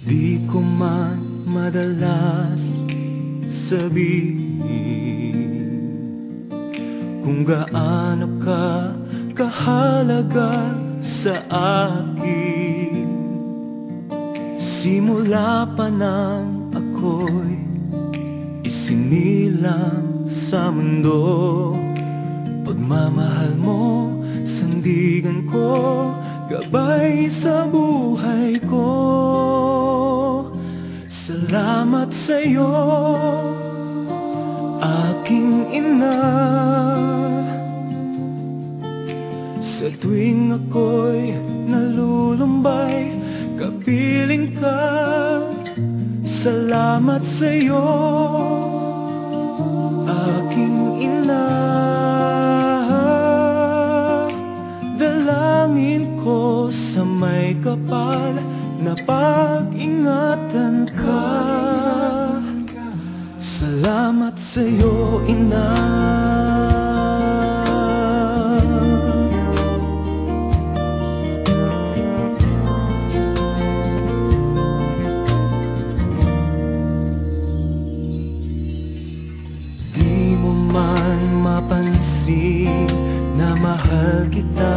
Di ko man madalas sabihin kung gaano ka kahalaga sa akin. Simula pa nang ako'y isinilang sa mundo, pagmamahal mo, sandigan ko, gabay sa buhay ko. Salamat sa'yo, aking ina. Sa tuwing ako'y nalulumbay, kapiling ka. Salamat sa'yo, aking ina. Dalangin ko sa may kapal na pag-ingatan ka. Salamat sa'yo, ina. Di mo man mapansin na mahal kita.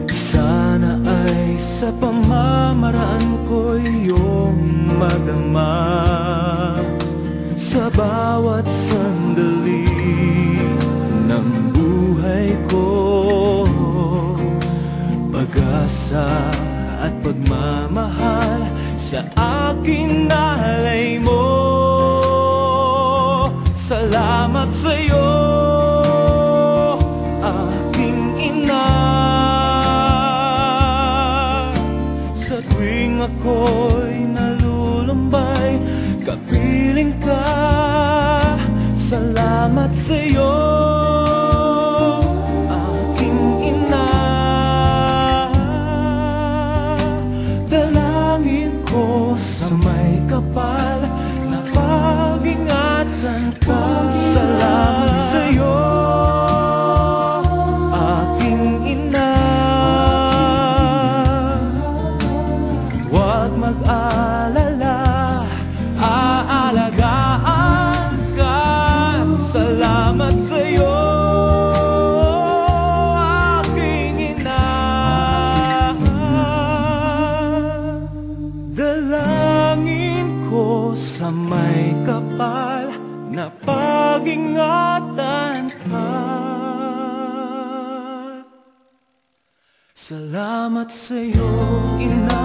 Sana ay sa pamamaraan ko iyong madama. Sa bawat sandali ng buhay ko, pag-asa at pagmamahal sa akin nalay mo. Salamat sa'yo, aking ina. Sa tuwing ako'y nalulumbay, kapiling ka. Salamat sa'yo, aking ina. Dalangin ko sa may kapal na pag-ingatan ka. Salamat sa'yo, aking ina. Huwag mag-alala, aalagaan ka. Salamat sa'yo, aking ina. Dalangin ko sa may kapal na pag-ingatan ka. Salamat sa'yo, ina.